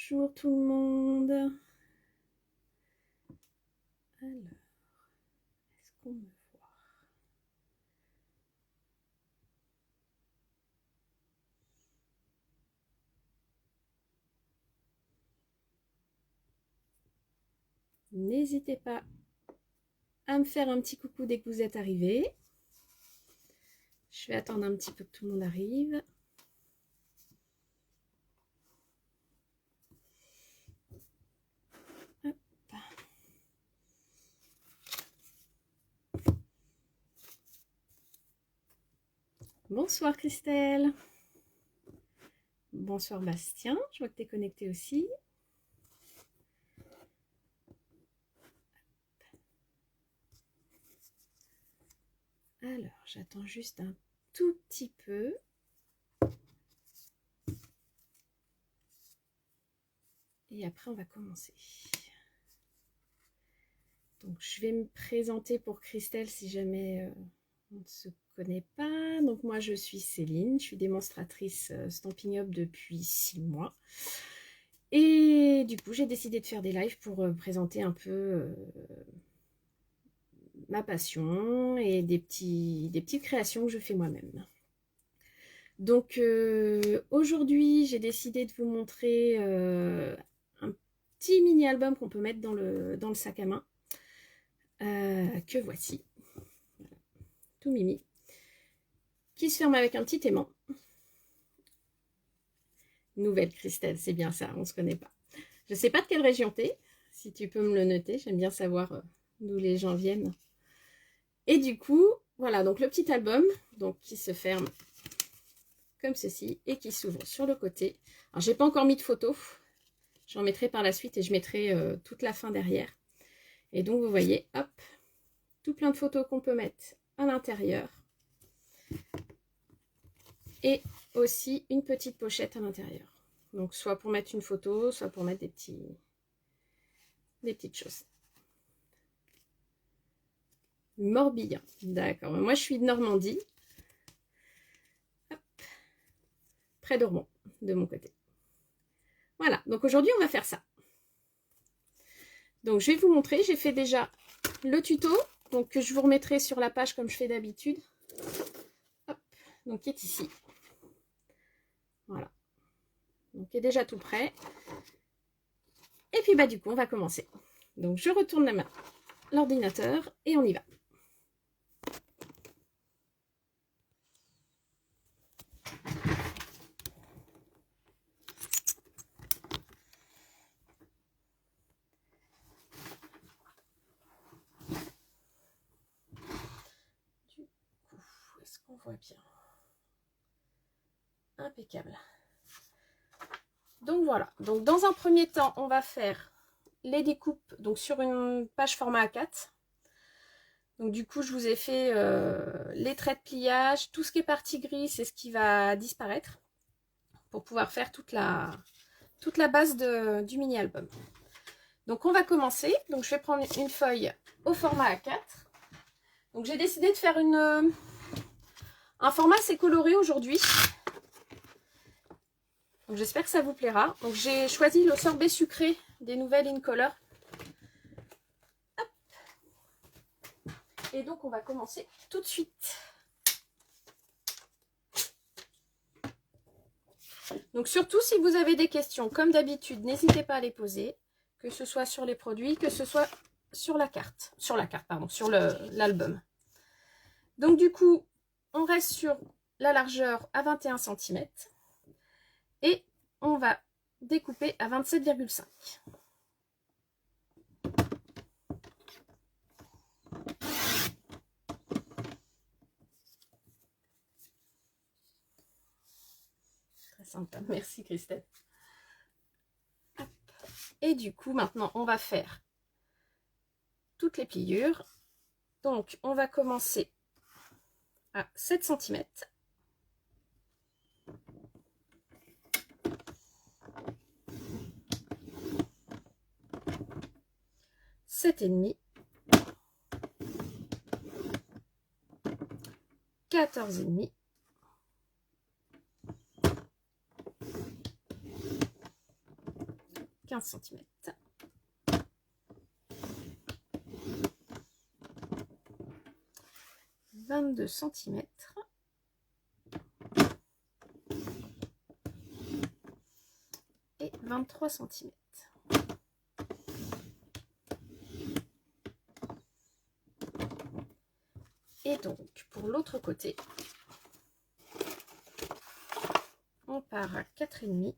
Bonjour tout le monde. Alors, est-ce qu'on me voit? N'hésitez pas à me faire un petit coucou dès que vous êtes arrivés. Je vais attendre un petit peu que tout le monde arrive. Hop. Bonsoir Christelle. Bonsoir Bastien, je vois que tu es connecté aussi. Alors, j'attends juste un tout petit peu. Et après, on va commencer. Donc, je vais me présenter pour Christelle si jamais on ne se connaît pas. Donc, moi, je suis Céline. Je suis démonstratrice Stampin' Up depuis 6 mois. Et du coup, j'ai décidé de faire des lives pour présenter un peu ma passion et des petites créations que je fais moi-même. Donc, aujourd'hui, j'ai décidé de vous montrer un petit mini-album qu'on peut mettre dans le sac à main. Que voici. Voilà. Tout mimi. Qui se ferme avec un petit aimant. Nouvelle Christelle, c'est bien ça, on ne se connaît pas. Je ne sais pas de quelle région t'es, si tu peux me le noter, j'aime bien savoir d'où les gens viennent. Et du coup, voilà, donc le petit album donc, qui se ferme comme ceci et qui s'ouvre sur le côté. Alors, j'ai pas encore mis de photos, j'en mettrai par la suite et je mettrai toute la fin derrière. Et donc, vous voyez, hop, tout plein de photos qu'on peut mettre à l'intérieur. Et aussi une petite pochette à l'intérieur. Donc, soit pour mettre une photo, soit pour mettre des petites choses. Morbihan, d'accord. Moi, je suis de Normandie. Hop. Près d'Ormont, de mon côté. Voilà, donc aujourd'hui, on va faire ça. Donc, je vais vous montrer. J'ai fait déjà le tuto, donc que je vous remettrai sur la page comme je fais d'habitude. Donc, qui est ici. Voilà. Donc, il est déjà tout prêt. Et puis, bah, du coup, on va commencer. Donc, je retourne l'ordinateur et on y va. Du coup, est-ce qu'on voit bien? Impeccable. Donc voilà, donc dans un premier temps, on va faire les découpes donc sur une page format A4. Donc du coup, je vous ai fait les traits de pliage, tout ce qui est partie gris, c'est ce qui va disparaître pour pouvoir faire toute la base du mini-album. Donc on va commencer, donc je vais prendre une feuille au format A4. Donc j'ai décidé de faire un format assez coloré aujourd'hui. Donc j'espère que ça vous plaira. Donc j'ai choisi le sorbet sucré des nouvelles Incolor. Hop. Et donc on va commencer tout de suite. Donc surtout si vous avez des questions, comme d'habitude, n'hésitez pas à les poser, que ce soit sur les produits, que ce soit sur la carte, sur l'album. Donc du coup, on reste sur la largeur à 21 cm et on va découper à 27,5. Très sympa, merci Christelle. Hop. Et du coup, maintenant, on va faire toutes les pliures. Donc, on va commencer à 7 cm. Sept et demi. 14 et demi. 15 15 cm. « 22 cm. Et 23 cm. Et donc, pour l'autre côté, on part à 4,5.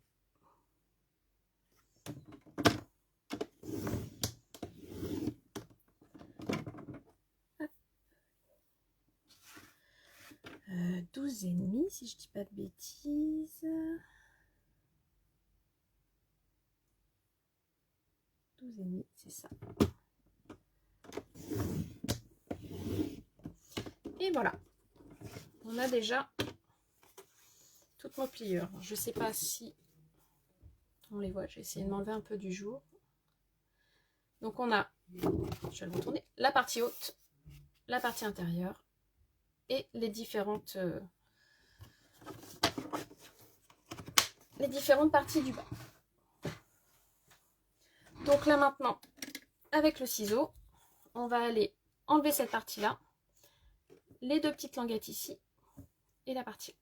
Euh, 12,5 si je dis pas de bêtises. 12,5, c'est ça. Et voilà. On a déjà toutes nos pliures. Je sais pas si on les voit. J'ai essayé de m'enlever un peu du jour. Donc on a, je vais le retourner, la partie haute, la partie intérieure et les différentes parties du bas. Donc là maintenant, avec le ciseau, on va aller enlever cette partie-là, les deux petites languettes ici et la partie.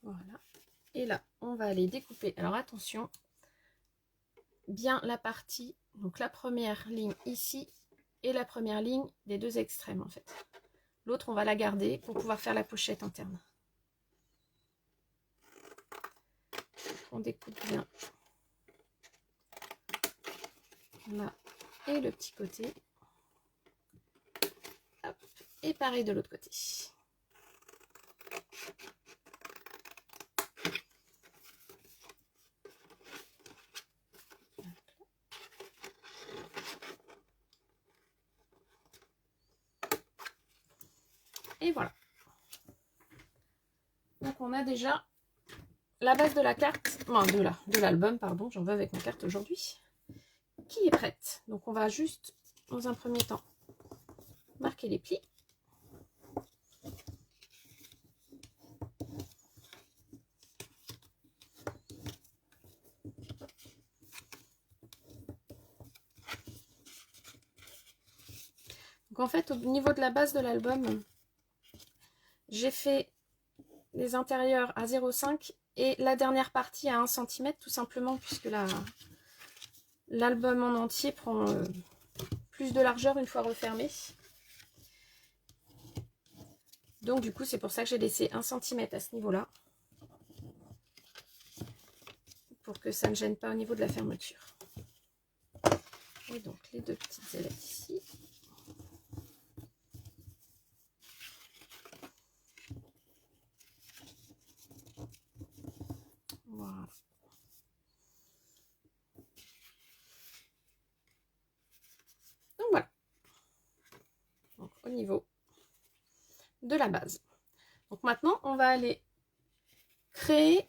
Voilà. Et là, on va aller découper. Alors attention, bien la partie, donc la première ligne ici et la première ligne des deux extrêmes en fait. L'autre, on va la garder pour pouvoir faire la pochette interne. On découpe bien là et le petit côté. Hop. Et pareil de l'autre côté. Et voilà. Donc on a déjà la base de la carte, non, de l'album, pardon, j'en veux avec ma carte aujourd'hui, qui est prête. Donc on va juste, dans un premier temps, marquer les plis. Donc en fait, au niveau de la base de l'album, j'ai fait les intérieurs à 0,5 et la dernière partie à 1 cm, tout simplement, puisque l'album en entier prend plus de largeur une fois refermé. Donc du coup, c'est pour ça que j'ai laissé 1 cm à ce niveau-là, pour que ça ne gêne pas au niveau de la fermeture. Et donc les deux petites ailettes ici. Voilà. Donc voilà. Donc, au niveau de la base. Donc maintenant, on va aller créer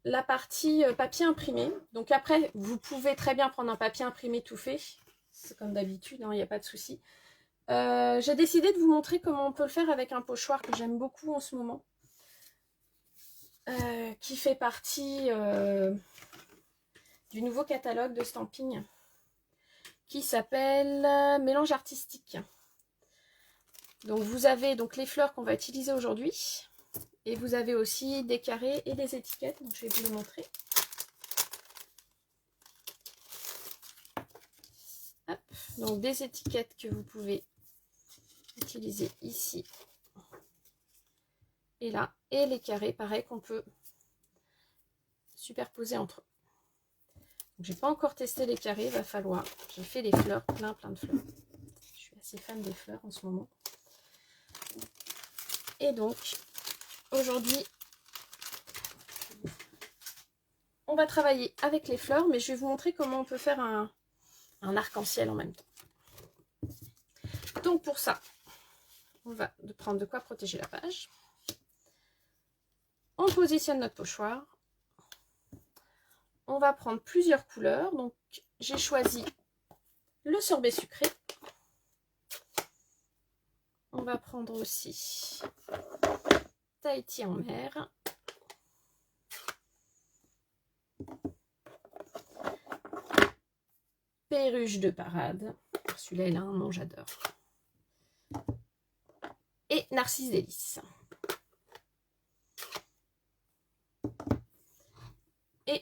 la partie papier imprimé. Donc après, vous pouvez très bien prendre un papier imprimé tout fait. C'est comme d'habitude, hein, il n'y a pas de souci. J'ai décidé de vous montrer comment on peut le faire avec un pochoir que j'aime beaucoup en ce moment. Qui fait partie du nouveau catalogue de Stamping qui s'appelle Mélange artistique. Donc vous avez donc les fleurs qu'on va utiliser aujourd'hui. Et vous avez aussi des carrés et des étiquettes, donc je vais vous le montrer. Hop. Donc des étiquettes que vous pouvez utiliser ici et là. Et les carrés, pareil, qu'on peut superposer entre eux. J'ai pas encore testé les carrés, il va falloir. J'ai fait les fleurs, plein de fleurs. Je suis assez fan des fleurs en ce moment. Et donc, aujourd'hui, on va travailler avec les fleurs, mais je vais vous montrer comment on peut faire un arc-en-ciel en même temps. Donc pour ça, on va prendre de quoi protéger la page. On positionne notre pochoir. On va prendre plusieurs couleurs. Donc j'ai choisi le sorbet sucré. On va prendre aussi Tahiti en mer. Perruche de parade. Celui-là, il a un nom, j'adore. Et Narcisse délice. Et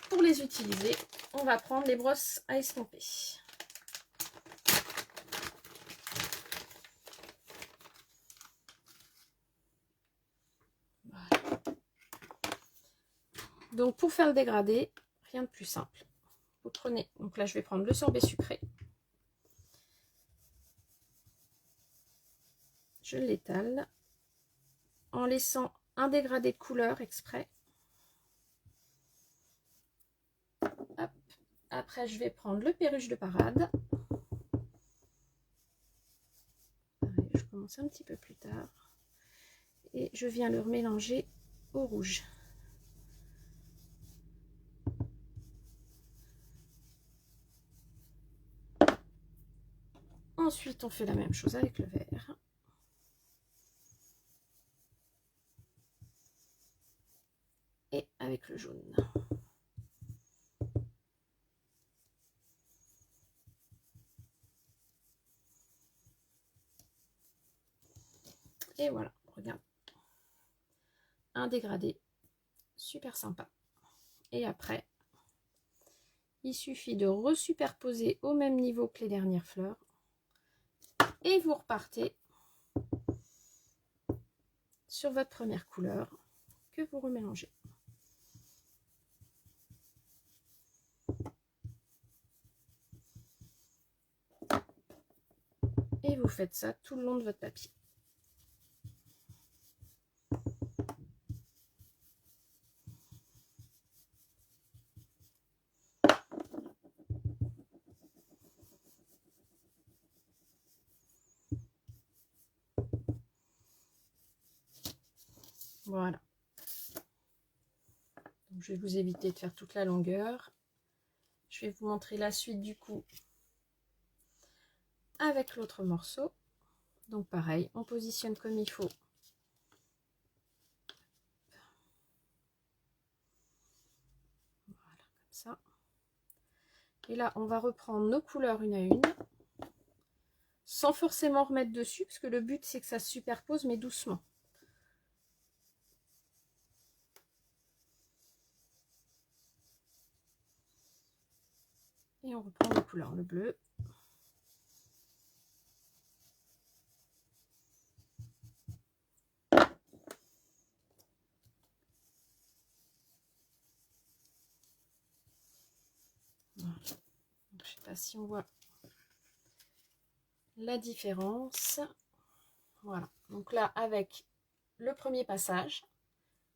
pour les utiliser, on va prendre les brosses à estomper. Voilà. Donc pour faire le dégradé, rien de plus simple. Vous prenez, donc là je vais prendre le sorbet sucré. Je l'étale en laissant un dégradé de couleur exprès. Hop. Après je vais prendre le perruche de parade. Pareil, je commence un petit peu plus tard. Et je viens le remélanger au rouge. Ensuite, on fait la même chose avec le vert. Et avec le jaune. Et voilà, regarde. Un dégradé super sympa. Et après, il suffit de resuperposer au même niveau que les dernières fleurs. Et vous repartez sur votre première couleur que vous remélangez. Et vous faites ça tout le long de votre papier. Voilà. Donc, je vais vous éviter de faire toute la longueur. Je vais vous montrer la suite du coup avec l'autre morceau. Donc pareil, on positionne comme il faut. Voilà, comme ça. Et là, on va reprendre nos couleurs une à une, sans forcément remettre dessus, parce que le but c'est que ça se superpose, mais doucement. Et on reprend les couleurs, le bleu. Voilà. Je ne sais pas si on voit la différence. Voilà. Donc là, avec le premier passage,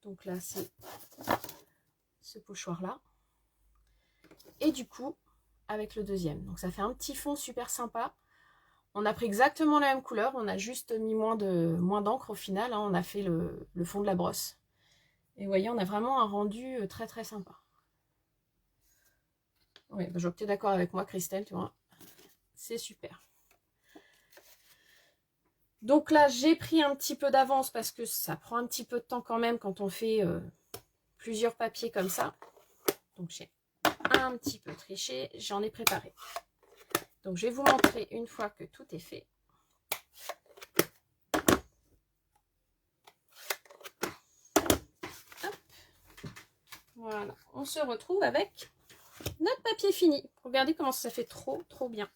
donc là, c'est ce pochoir-là. Et du coup, avec le deuxième. Donc ça fait un petit fond super sympa. On a pris exactement la même couleur, on a juste mis moins d'encre au final, hein. On a fait le fond de la brosse. Et vous voyez, on a vraiment un rendu très très sympa. Oui, bah, je vois que tu es d'accord avec moi, Christelle, tu vois. C'est super. Donc là, j'ai pris un petit peu d'avance parce que ça prend un petit peu de temps quand même quand on fait plusieurs papiers comme ça. Donc j'ai un petit peu triché, j'en ai préparé. Donc je vais vous montrer une fois que tout est fait. Voilà, on se retrouve avec notre papier fini. Regardez comment ça fait trop bien.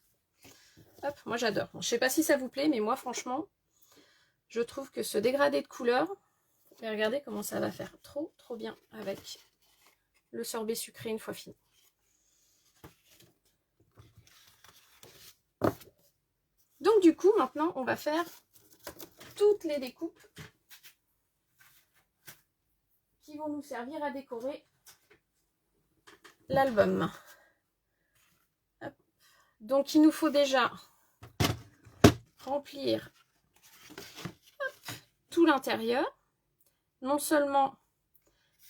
Hop, moi j'adore. Bon, je sais pas si ça vous plaît, mais moi franchement, je trouve que ce dégradé de couleur, et regardez comment ça va faire trop bien avec le sorbet sucré une fois fini. Donc du coup, maintenant, on va faire toutes les découpes qui vont nous servir à décorer l'album. Donc il nous faut déjà remplir tout l'intérieur, non seulement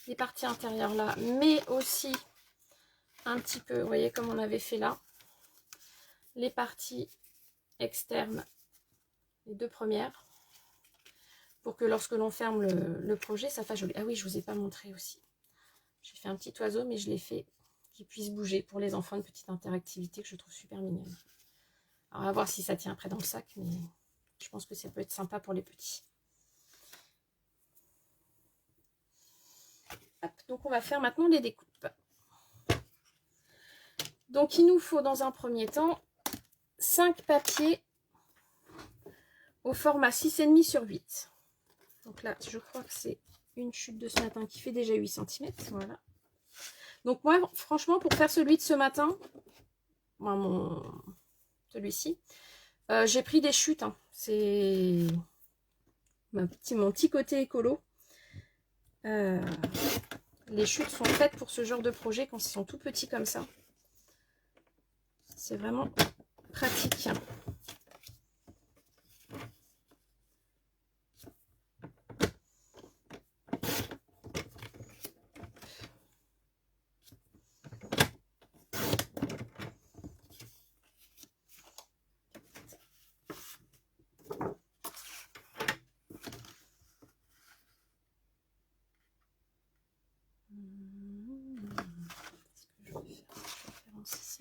les parties intérieures là, mais aussi un petit peu, vous voyez comme on avait fait là, les parties externes, les deux premières, pour que lorsque l'on ferme le projet, ça fasse joli. Ah oui, je ne vous ai pas montré aussi. J'ai fait un petit oiseau, mais je l'ai fait qui puisse bouger pour les enfants, une petite interactivité que je trouve super mignonne. Alors, on va voir si ça tient après dans le sac, mais je pense que ça peut être sympa pour les petits. Hop, donc, on va faire maintenant les découpes. Donc, il nous faut dans un premier temps 5 papiers au format 6,5 sur 8. Donc là, je crois que c'est une chute de ce matin qui fait déjà 8 cm. Voilà. Donc moi, franchement, pour faire celui de ce matin, celui-ci, j'ai pris des chutes. Hein. C'est mon petit côté écolo. Les chutes sont faites pour ce genre de projet quand ils sont tout petits comme ça. C'est vraiment pratique.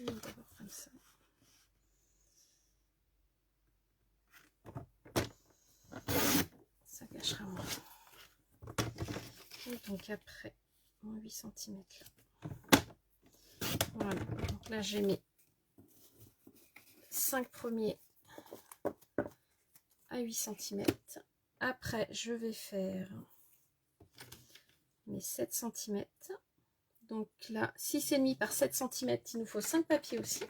D'abord comme ça. Ça cachera moins. Et donc après, mon 8 cm là. Voilà. Donc là, j'ai mis 5 premiers à 8 cm. Après, je vais faire mes 7 cm. Donc là, 6,5 par 7 cm, il nous faut 5 papiers aussi.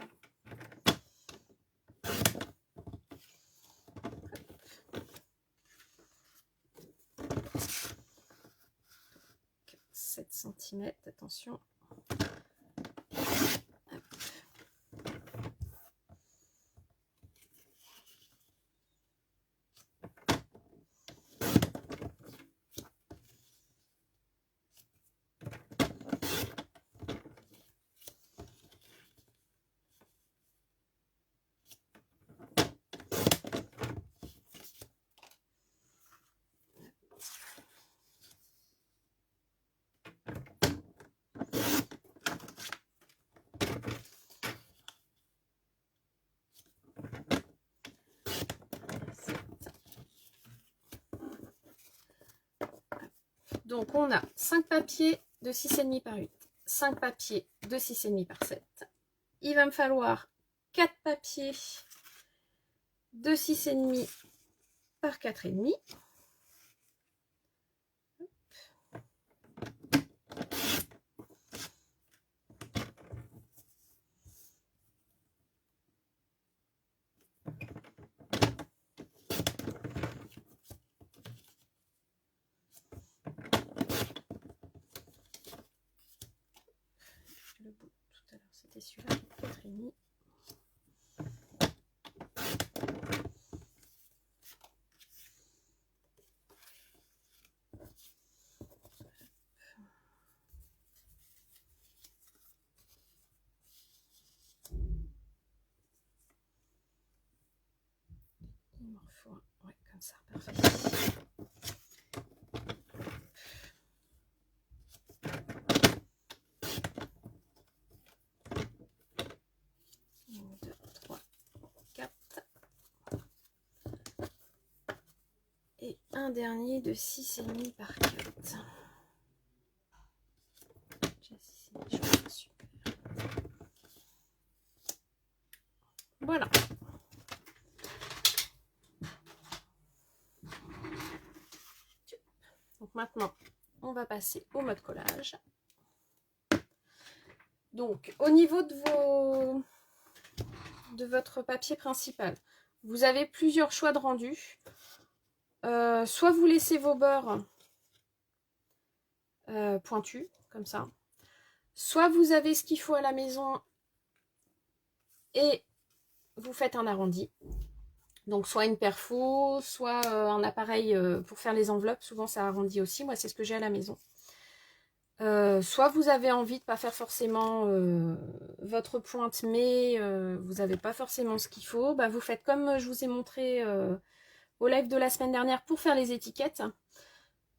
7 cm, attention. Donc on a 5 papiers de 6,5 par 8, 5 papiers de 6,5 par 7. Il va me falloir 4 papiers de 6,5 par 4,5. Le bout tout à l'heure, c'était celui-là, 4,5. Il m'en faut un, ouais, comme ça, parfait. Un dernier de 6,5 par 4. Super. Voilà. Donc maintenant, on va passer au mode collage. Donc, au niveau de votre papier principal, vous avez plusieurs choix de rendu. Soit vous laissez vos bords pointus, comme ça. Soit vous avez ce qu'il faut à la maison et vous faites un arrondi. Donc, soit une perfo, soit un appareil pour faire les enveloppes. Souvent, ça arrondit aussi. Moi, c'est ce que j'ai à la maison. Soit vous avez envie de ne pas faire forcément votre pointe, mais vous n'avez pas forcément ce qu'il faut. Bah, vous faites comme je vous ai montré au live de la semaine dernière pour faire les étiquettes.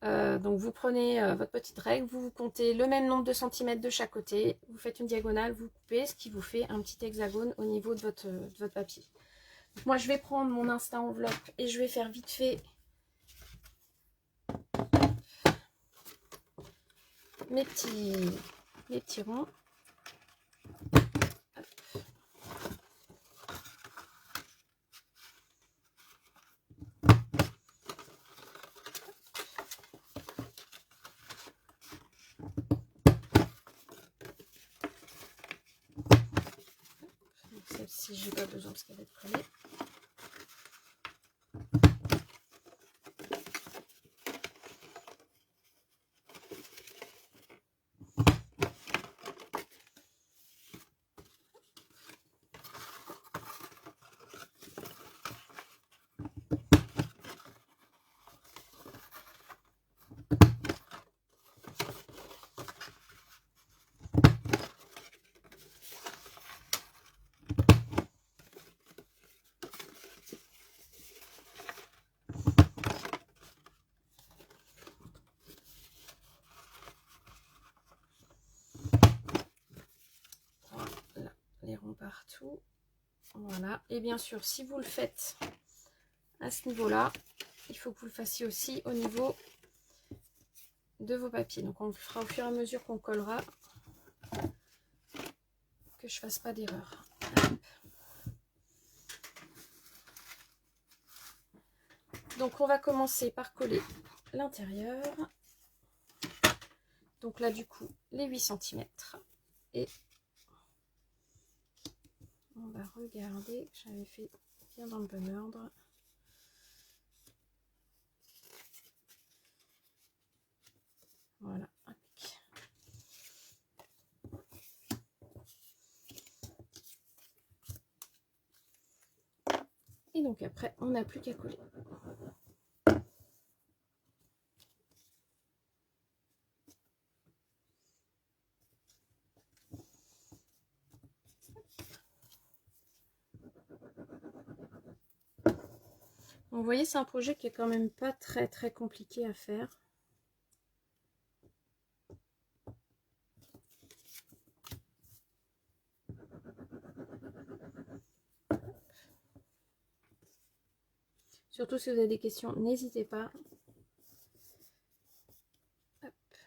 Donc vous prenez votre petite règle, vous comptez le même nombre de centimètres de chaque côté, vous faites une diagonale, vous coupez, ce qui vous fait un petit hexagone au niveau de votre papier. Donc moi je vais prendre mon Insta enveloppe et je vais faire vite fait mes petits ronds. Celle-ci, j'ai pas besoin parce qu'elle va être collée. Voilà, les ronds partout. Voilà, et bien sûr, si vous le faites à ce niveau-là, il faut que vous le fassiez aussi au niveau de vos papiers. Donc on le fera au fur et à mesure qu'on collera, que je fasse pas d'erreur. Donc on va commencer par coller l'intérieur. Donc là du coup les 8 cm. Et on va regarder, j'avais fait bien dans le bon ordre. Voilà. Et donc après, on n'a plus qu'à coller. Vous voyez, c'est un projet qui est quand même pas très compliqué à faire. Surtout si vous avez des questions, n'hésitez pas.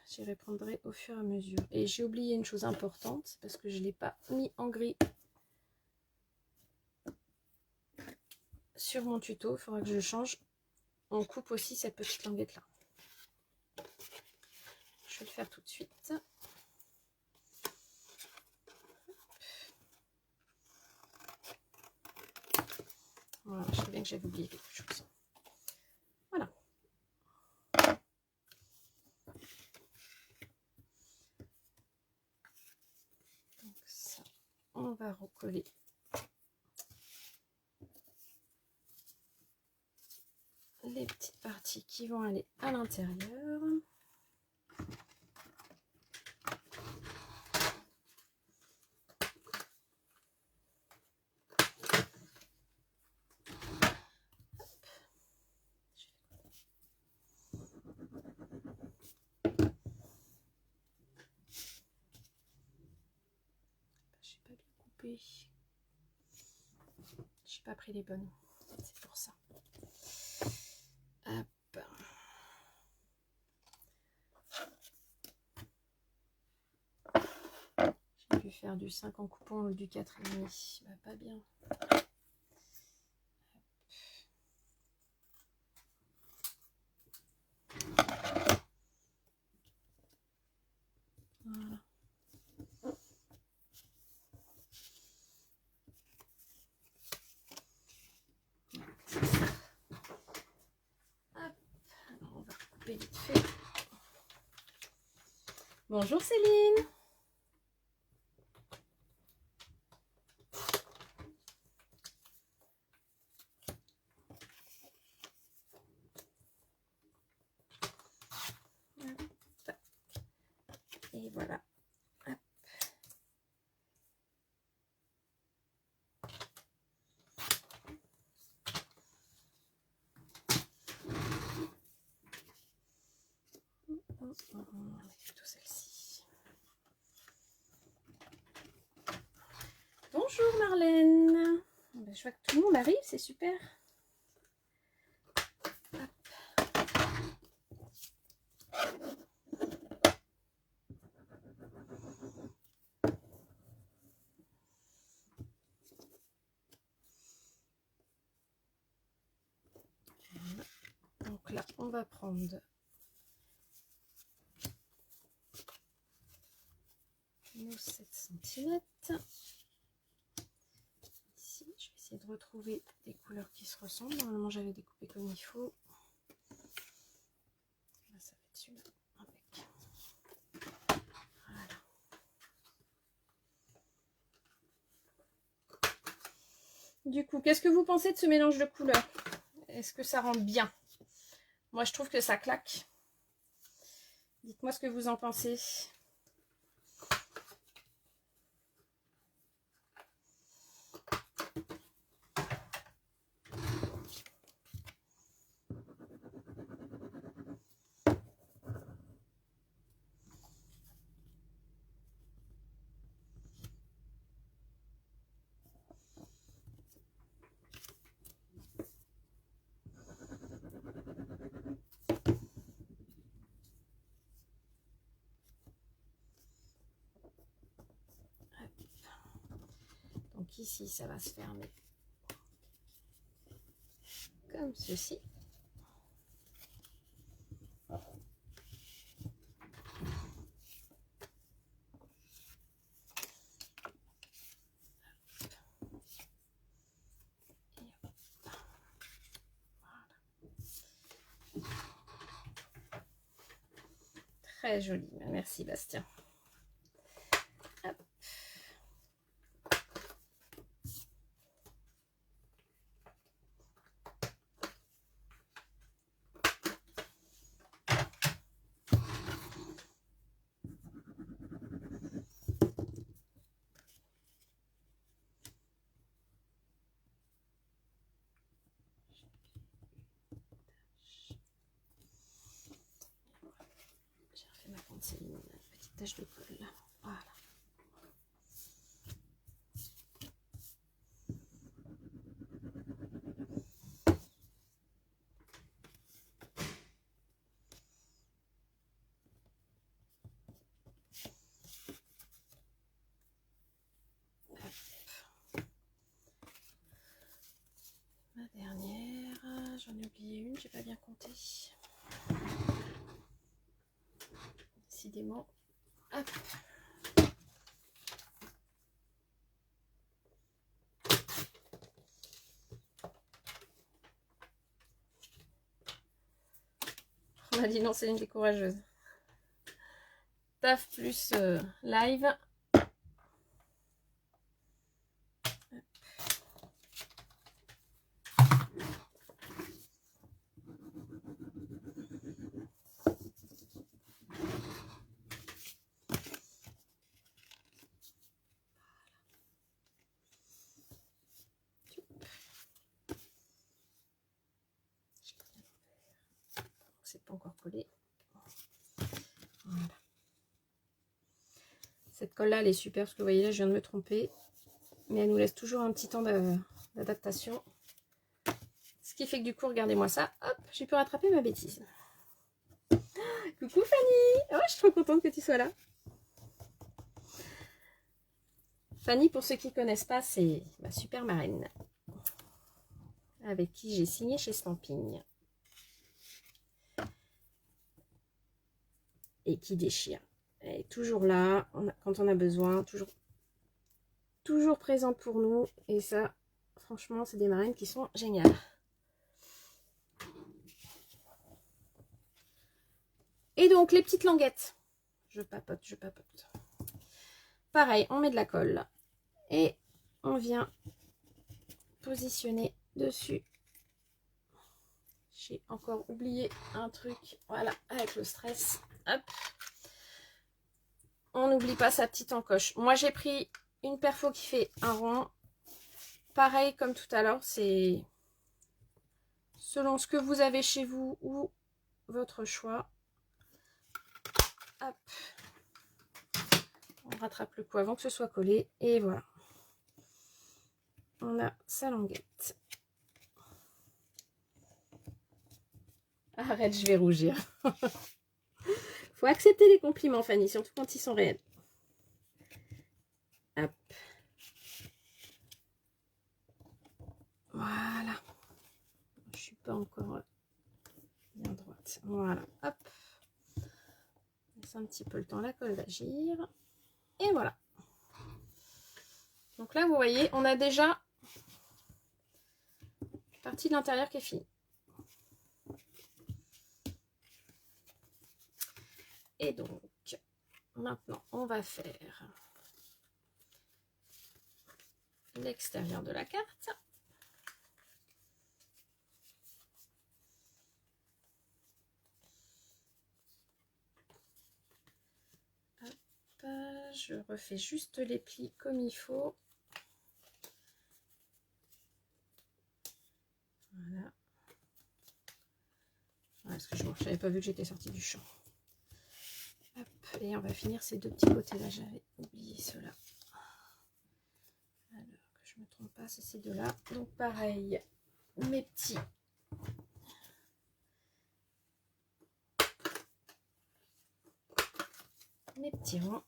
J'y répondrai au fur et à mesure. Et j'ai oublié une chose importante parce que je ne l'ai pas mis en gris sur mon tuto. Il faudra que je le change. On coupe aussi cette petite languette là. Je vais le faire tout de suite. Voilà, je sais bien que j'avais oublié quelque chose. Voilà. Donc ça, on va recoller les petites parties qui vont aller à l'intérieur. J'ai pas bien coupé. J'ai pas pris les bonnes. C'est pour ça. Hop. faire du 5 en coupon ou du 4,5. Bah, pas bien. Voilà. Hop. Alors, on va couper vite fait. Bonjour Céline. Et voilà. Hop. Plutôt celle-ci. Bonjour Marlène. Ben, je vois que tout le monde arrive, c'est super. Hop. Donc là, on va prendre nos 7 cm. Ici, je vais essayer de retrouver des couleurs qui se ressemblent. Normalement, j'avais découpé comme il faut. Là, ça va être celui-là. Avec. Voilà. Du coup, qu'est-ce que vous pensez de ce mélange de couleurs? Est-ce que ça rend bien? Moi, je trouve que ça claque. Dites-moi ce que vous en pensez. Donc ici, ça va se fermer comme ceci. Très joli, merci Bastien. Hop. J'ai refait ma pensée, une petite tache de colle là. Voilà. Ma dernière, j'en ai oublié une, j'ai pas bien compté. Décidément. Hop. On m'a dit non, c'est une des courageuses. Taf plus live. C'est pas encore collé. Voilà. Cette colle là elle est super parce que vous voyez là je viens de me tromper, mais elle nous laisse toujours un petit temps d'adaptation, ce qui fait que du coup regardez-moi ça, hop, j'ai pu rattraper ma bêtise. Coucou Fanny, oh, je suis trop contente que tu sois là. Fanny, pour ceux qui ne connaissent pas, c'est ma super marraine avec qui j'ai signé chez Stamping et qui déchire. Elle est toujours là quand on a besoin, toujours présente pour nous, et ça, franchement, c'est des marraines qui sont géniales. Et donc, les petites languettes. Je papote. Pareil, on met de la colle et on vient positionner dessus. J'ai encore oublié un truc. Voilà, avec le stress. Hop. On n'oublie pas sa petite encoche. Moi, j'ai pris une perfo qui fait un rond. Pareil comme tout à l'heure, c'est selon ce que vous avez chez vous ou votre choix. Hop. On rattrape le coup avant que ce soit collé. Et voilà. On a sa languette. Arrête, je vais rougir. Faut accepter les compliments, Fanny, surtout quand ils sont réels. Hop. Voilà. Je suis pas encore bien droite. Voilà. Hop. Laisse un petit peu le temps, la colle d'agir. Et voilà. Donc là, vous voyez, on a déjà une partie de l'intérieur qui est finie. Et donc, maintenant, on va faire l'extérieur de la carte. Hop, je refais juste les plis comme il faut. Voilà. Parce que je n'avais pas vu que j'étais sortie du champ. Hop, et on va finir ces deux petits côtés-là. J'avais oublié ceux-là. Alors que je ne me trompe pas, c'est ces deux-là. Donc pareil, mes petits ronds.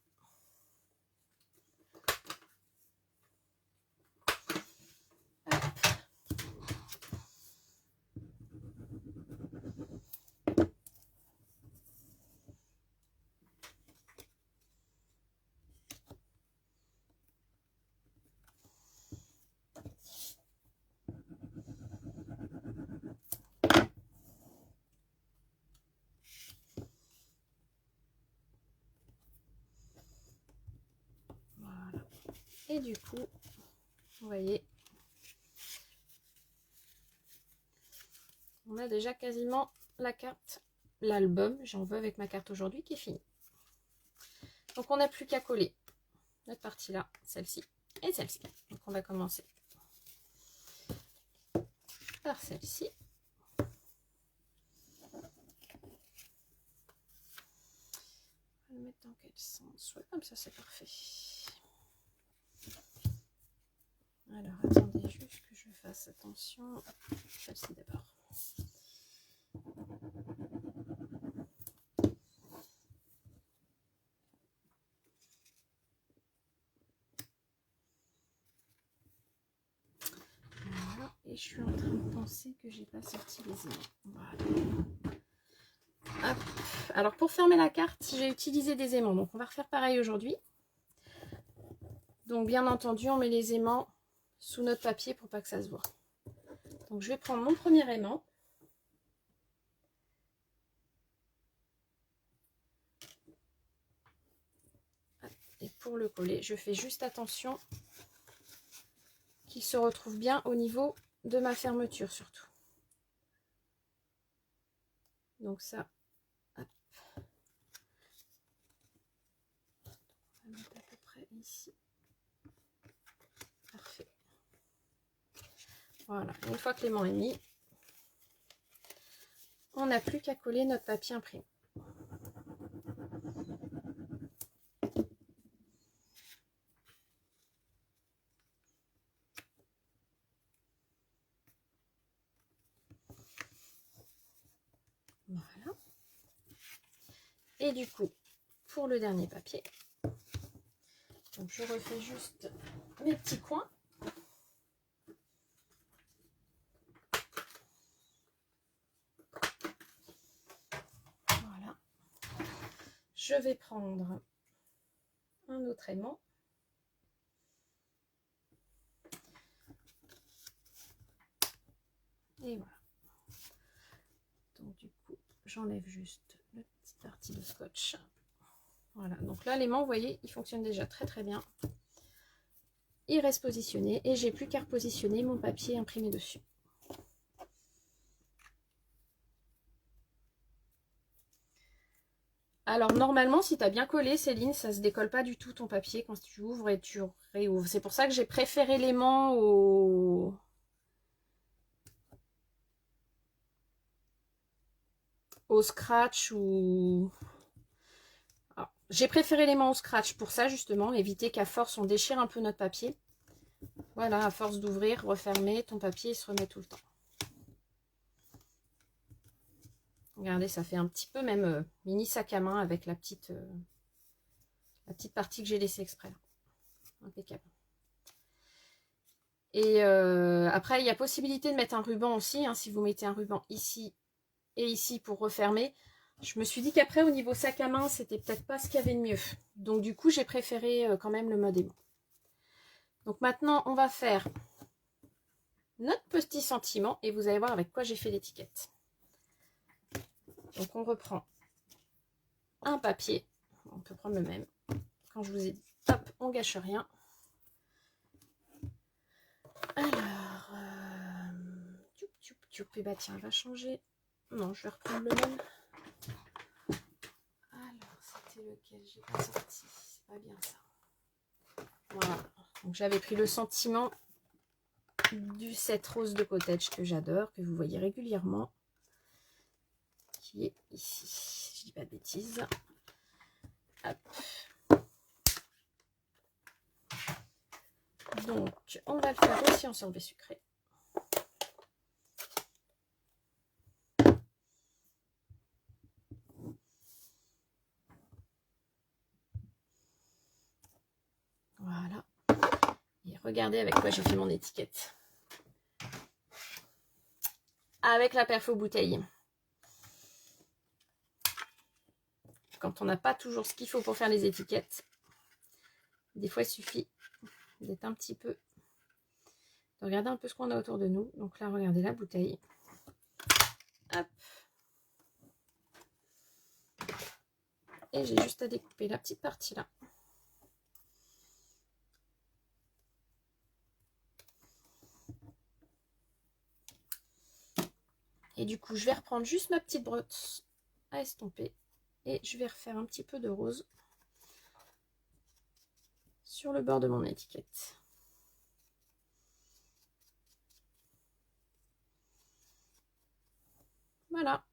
Voilà. Et du coup, vous voyez, on a déjà quasiment la carte, l'album, j'en veux avec ma carte aujourd'hui, qui est fini. Donc on n'a plus qu'à coller notre partie là, celle-ci et celle-ci. Donc on va commencer par celle-ci. On va le mettre dans quel sens? Ouais, comme ça c'est parfait. Alors attendez juste que je fasse attention. Celle-ci d'abord. Voilà. Et je suis en train de penser que j'ai pas sorti les aimants. Voilà. Hop. Alors pour fermer la carte, j'ai utilisé des aimants. Donc on va refaire pareil aujourd'hui. Donc bien entendu, on met les aimants sous notre papier pour pas que ça se voit. Donc je vais prendre mon premier aimant. Et pour le coller, je fais juste attention qu'il se retrouve bien au niveau de ma fermeture surtout. Donc ça, hop. On va mettre à peu près ici. Parfait. Voilà, une fois que l'aimant est mis, on n'a plus qu'à coller notre papier imprimé. Voilà. Et du coup, pour le dernier papier, Donc je refais juste mes petits coins. Voilà. Je vais prendre un autre aimant. Et voilà. Donc du coup, j'enlève juste la petite partie de scotch. Voilà, donc là l'aimant, vous voyez, il fonctionne déjà très très bien. Il reste positionné et j'ai plus qu'à repositionner mon papier imprimé dessus. Alors normalement, si tu as bien collé, Céline, ça se décolle pas du tout ton papier quand tu ouvres et tu réouvres. C'est pour ça que j'ai préféré l'aimant au scratch ou... J'ai préféré l'aimant au scratch pour ça justement, éviter qu'à force on déchire un peu notre papier. Voilà, à force d'ouvrir, refermer, ton papier se remet tout le temps. Regardez, ça fait un petit peu même mini sac à main avec la petite partie que j'ai laissée exprès. Impeccable. Et après, il y a possibilité de mettre un ruban aussi, hein, si vous mettez un ruban ici et ici pour refermer. Je me suis dit qu'après, au niveau sac à main, c'était peut-être pas ce qu'il y avait de mieux. Donc du coup, j'ai préféré quand même le mode aimant. Donc maintenant, on va faire notre petit sentiment et vous allez voir avec quoi j'ai fait l'étiquette. Donc on reprend un papier, on peut prendre le même. Quand je vous ai dit, hop, on gâche rien. Alors, et bah tiens, on va changer. Non, je vais reprendre le même. Alors, c'était lequel j'ai pas sorti, c'est pas bien ça. Voilà, donc j'avais pris le sentiment du 7 rose de cottage que j'adore, que vous voyez régulièrement, qui est ici, si je dis pas de bêtises. Hop. Donc, on va le faire aussi en sorbet sucré. Voilà. Et regardez avec quoi j'ai fait mon étiquette. Avec la perfo bouteille. Quand on n'a pas toujours ce qu'il faut pour faire les étiquettes, des fois il suffit d'être un petit peu... de regarder un peu ce qu'on a autour de nous. Donc là, regardez la bouteille. Hop. Et j'ai juste à découper la petite partie là. Et du coup, je vais reprendre juste ma petite brosse à estomper. Et je vais refaire un petit peu de rose sur le bord de mon étiquette. Voilà.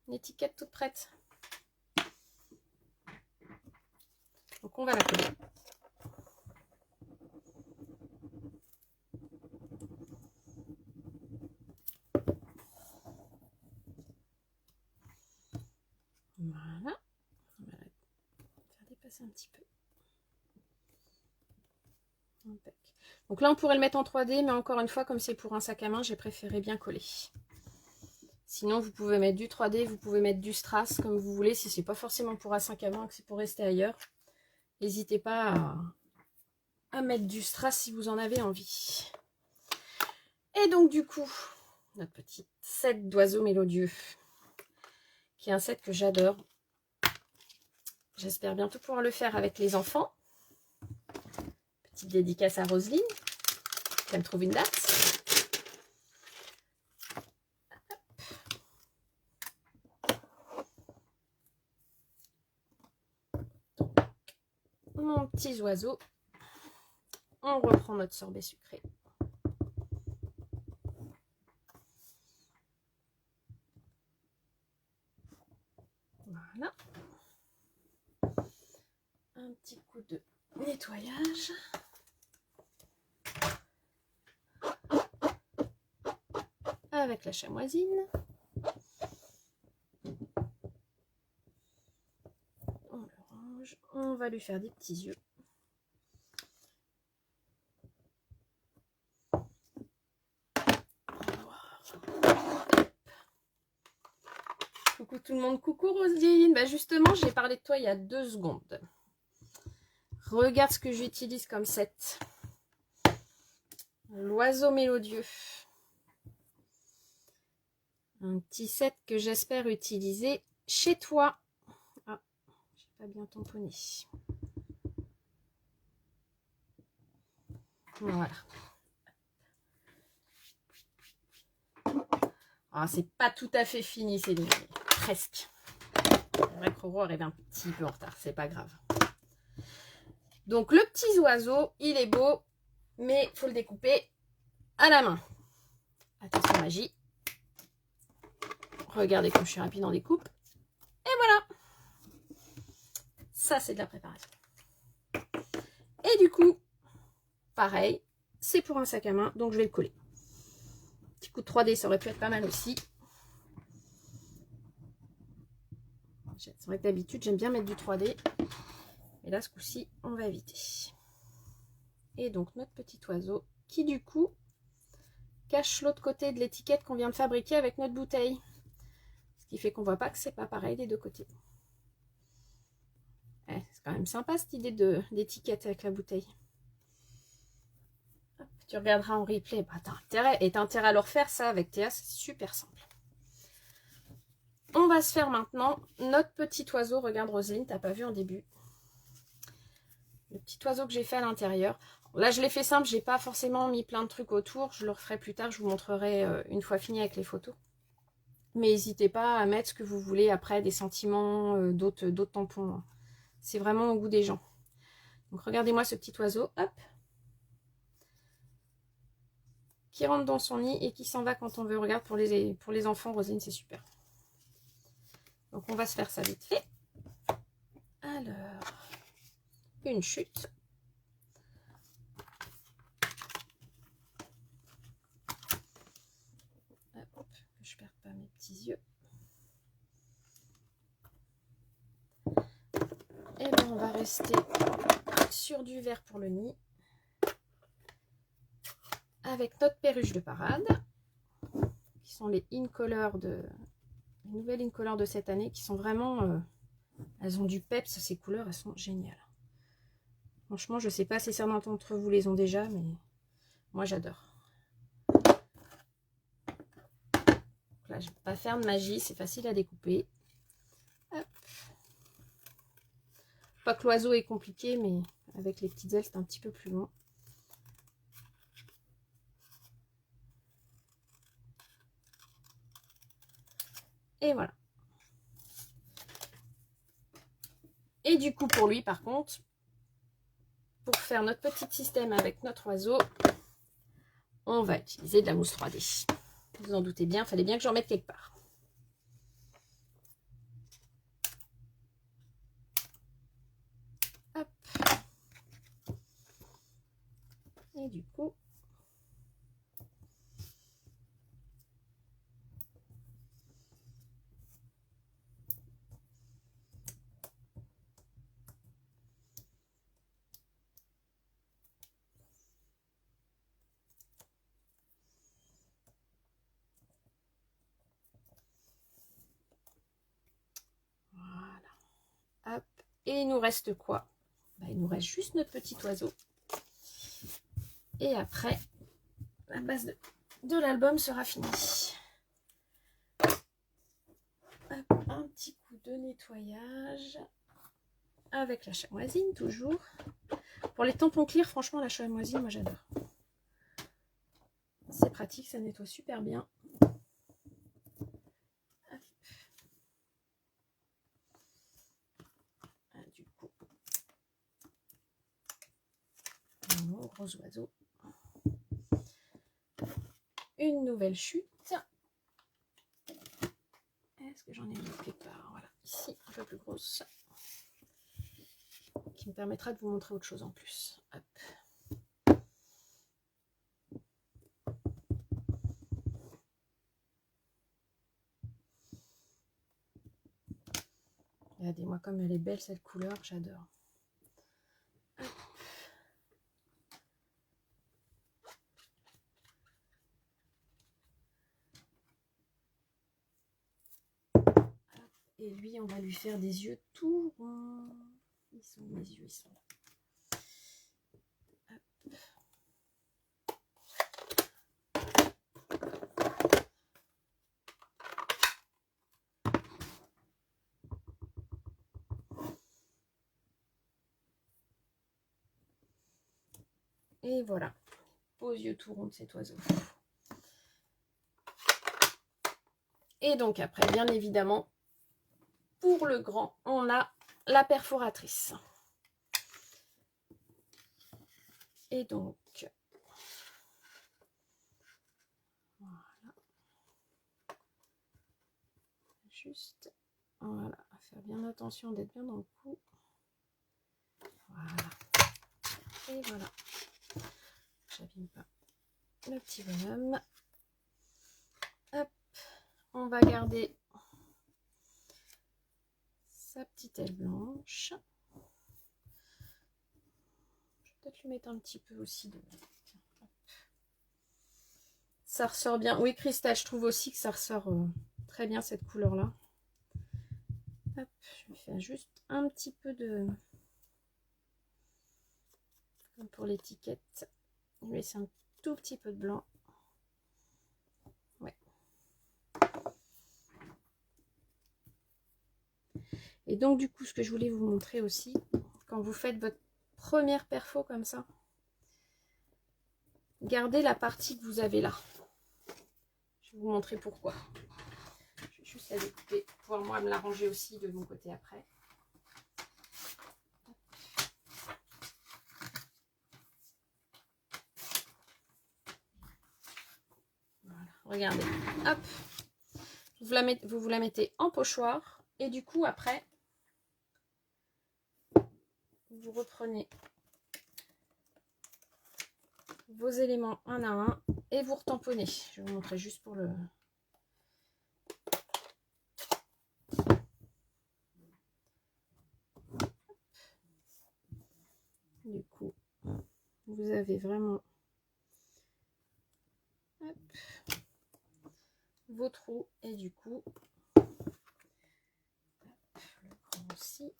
L'étiquette toute prête. Donc on va la coller. Voilà. On va la faire dépasser un petit peu. Donc là, on pourrait le mettre en 3D, mais encore une fois, comme c'est pour un sac à main, j'ai préféré bien coller. Sinon, vous pouvez mettre du 3D, vous pouvez mettre du strass, comme vous voulez, si c'est pas forcément pour un sac à main, que c'est pour rester ailleurs. N'hésitez pas à mettre du strass si vous en avez envie. Et donc, du coup, notre petit set d'oiseaux mélodieux, qui est un set que j'adore. J'espère bientôt pouvoir le faire avec les enfants. Petite dédicace à Roselyne, qui me trouve une date. Mon petit oiseau. On reprend notre sorbet sucré. Voilà. Un petit coup de nettoyage. Avec la chamoisine. On le range. On va lui faire des petits yeux. tout le monde. Coucou Roselyne. Bah justement, j'ai parlé de toi il y a 2 secondes. Regarde ce que j'utilise comme set. L'oiseau mélodieux. Un petit set que j'espère utiliser chez toi. Ah, j'ai pas bien tamponné. Voilà. Ah, c'est pas tout à fait fini, c'est presque. C'est vrai que Roro arrive un petit peu en retard, c'est pas grave. Donc le petit oiseau, il est beau, mais il faut le découper à la main. Attention magie. Regardez comme je suis rapide en découpe. Et voilà. Ça, c'est de la préparation. Et du coup, pareil, c'est pour un sac à main, donc je vais le coller. Petit coup de 3D, ça aurait pu être pas mal aussi. C'est vrai que d'habitude, j'aime bien mettre du 3D. Mais là, ce coup-ci, on va éviter. Et donc, notre petit oiseau qui, du coup, cache l'autre côté de l'étiquette qu'on vient de fabriquer avec notre bouteille. Ce qui fait qu'on voit pas que c'est pas pareil des deux côtés. C'est quand même sympa cette idée d'étiquette avec la bouteille. Hop, tu regarderas en replay. Bah, t'as intérêt à le refaire, ça, avec Théa, c'est super simple. On va se faire maintenant notre petit oiseau. Regarde Roselyne, t'as pas vu en début. Le petit oiseau que j'ai fait à l'intérieur. Là, je l'ai fait simple, j'ai pas forcément mis plein de trucs autour. Je le referai plus tard, je vous montrerai une fois fini avec les photos. Mais n'hésitez pas à mettre ce que vous voulez après, des sentiments, d'autres tampons. C'est vraiment au goût des gens. Donc regardez-moi ce petit oiseau, hop, qui rentre dans son nid et qui s'en va quand on veut. Regarde, pour les enfants, Roselyne, c'est super. Donc on va se faire ça vite fait. Alors, une chute. Hop, que je ne perde pas mes petits yeux. Et bien on va rester sur du vert pour le nid. Avec notre perruche de parade, qui sont les in-color les nouvelles in-color de cette année, qui sont vraiment, elles ont du peps, ces couleurs, elles sont géniales. Franchement, je sais pas si certains d'entre vous les ont déjà, mais moi j'adore. Là, je ne vais pas faire de magie, c'est facile à découper. Hop. Pas que l'oiseau est compliqué, mais avec les petites ailes, c'est un petit peu plus long. Et voilà. Et du coup, pour lui, par contre, pour faire notre petit système avec notre oiseau, on va utiliser de la mousse 3D. Vous en doutez bien, il fallait bien que j'en mette quelque part. Hop. Et du coup, voilà. Hop. Et il nous reste quoi? Bah, il nous reste juste notre petit oiseau. Et après, la base de l'album sera finie. Hop, un petit coup de nettoyage avec la chamoisine toujours. Pour les tampons clear, franchement la chamoisine, moi j'adore. C'est pratique, ça nettoie super bien. Du coup, mon gros oiseau. Une nouvelle chute. Est-ce que j'en ai mis quelque part? Voilà, ici, un peu plus grosse. Qui me permettra de vous montrer autre chose en plus. Hop. Regardez-moi comme elle est belle cette couleur, j'adore. Et lui, on va lui faire des yeux tout ronds. Ils sont mes yeux, ils sont là. Et voilà, beaux yeux tout ronds de cet oiseau. Et donc après, bien évidemment, pour le grand, on a la perforatrice. Et donc, voilà. Juste, voilà, à faire bien attention d'être bien dans le cou. Voilà. Et voilà. J'abîme pas le petit bonhomme. Hop, on va garder sa petite aile blanche. Je vais peut-être lui mettre un petit peu aussi de... Ça ressort bien. Oui, Cristal, je trouve aussi que ça ressort très bien cette couleur-là. Hop, je vais faire juste un petit peu de... Comme pour l'étiquette. Je vais laisser un tout petit peu de blanc. Ouais. Et donc, du coup, ce que je voulais vous montrer aussi, quand vous faites votre première perfo comme ça, gardez la partie que vous avez là. Je vais vous montrer pourquoi. Je vais juste la découper pour pouvoir moi me l'arranger aussi de mon côté après. Voilà, regardez. Hop. Vous la mettez en pochoir. Et du coup, après, vous reprenez vos éléments un à un et vous retamponnez. Je vais vous montrer juste pour le... Du coup, vous avez vraiment hop, vos trous et du coup, hop, le grand aussi.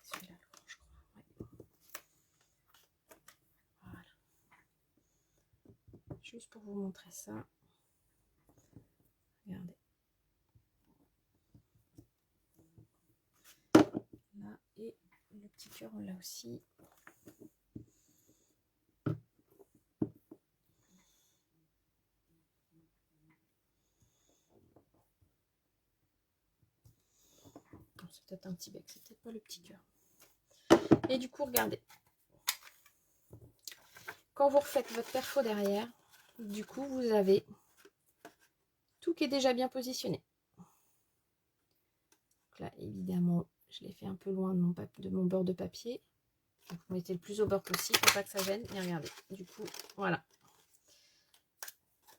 Celui-là, le grand, je crois. Ouais. Voilà. Juste pour vous montrer ça. Regardez. Là, et le petit cœur, on l'a aussi. C'est peut-être un petit bec, c'est peut-être pas le petit cœur. Et du coup, regardez. Quand vous refaites votre perfo derrière, du coup, vous avez tout qui est déjà bien positionné. Donc là, évidemment, je l'ai fait un peu loin de mon bord de papier. Donc, vous mettez le plus au bord possible pour pas que ça gêne. Et regardez, du coup, voilà.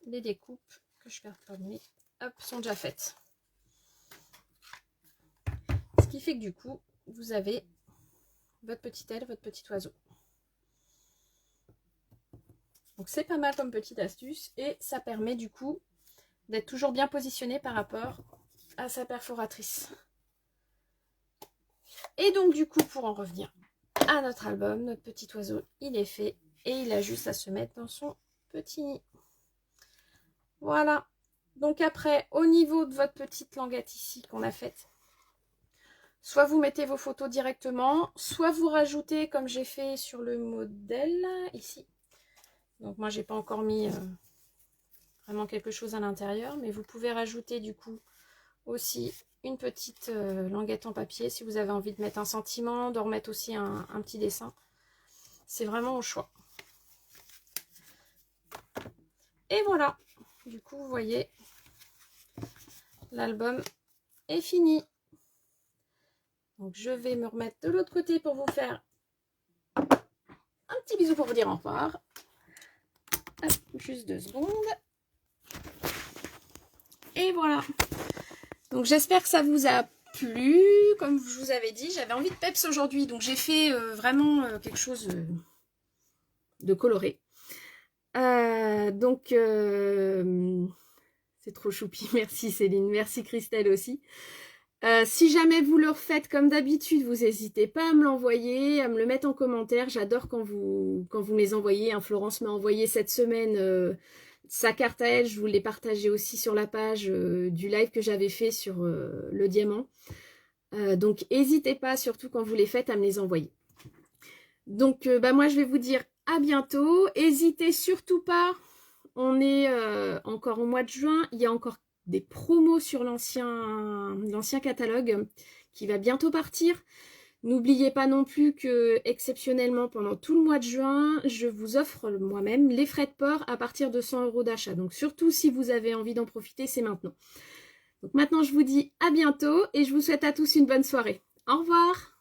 Les découpes que je perds pas de nuit, hop, sont déjà faites. Ce qui fait que du coup, vous avez votre petite aile, votre petit oiseau. Donc c'est pas mal comme petite astuce et ça permet du coup d'être toujours bien positionné par rapport à sa perforatrice. Et donc du coup, pour en revenir à notre album, notre petit oiseau, il est fait et il a juste à se mettre dans son petit nid. Voilà. Donc après, au niveau de votre petite languette ici qu'on a faite, soit vous mettez vos photos directement, soit vous rajoutez comme j'ai fait sur le modèle ici. Donc moi j'ai pas encore mis vraiment quelque chose à l'intérieur, mais vous pouvez rajouter du coup aussi une petite languette en papier si vous avez envie de mettre un sentiment, de remettre aussi un petit dessin. C'est vraiment au choix. Et voilà, du coup vous voyez, l'album est fini. Donc je vais me remettre de l'autre côté pour vous faire un petit bisou pour vous dire au revoir. Hop, juste 2 secondes. Et voilà. Donc j'espère que ça vous a plu. Comme je vous avais dit, j'avais envie de peps aujourd'hui. Donc j'ai fait vraiment quelque chose de coloré. C'est C'est trop choupi. Merci Céline. Merci Christelle aussi. Si jamais vous le refaites comme d'habitude, vous n'hésitez pas à me l'envoyer, à me le mettre en commentaire. J'adore quand vous me les envoyez. Hein. Florence m'a envoyé cette semaine sa carte à elle. Je vous l'ai partagée aussi sur la page du live que j'avais fait sur le diamant. Donc n'hésitez pas, surtout quand vous les faites, à me les envoyer. Donc moi je vais vous dire à bientôt. N'hésitez surtout pas. On est encore au mois de juin. Il y a encore des promos sur l'ancien catalogue qui va bientôt partir. N'oubliez pas non plus que exceptionnellement pendant tout le mois de juin, je vous offre moi-même les frais de port à partir de 100 € d'achat. Donc surtout si vous avez envie d'en profiter, c'est maintenant. Donc maintenant je vous dis à bientôt et je vous souhaite à tous une bonne soirée. Au revoir!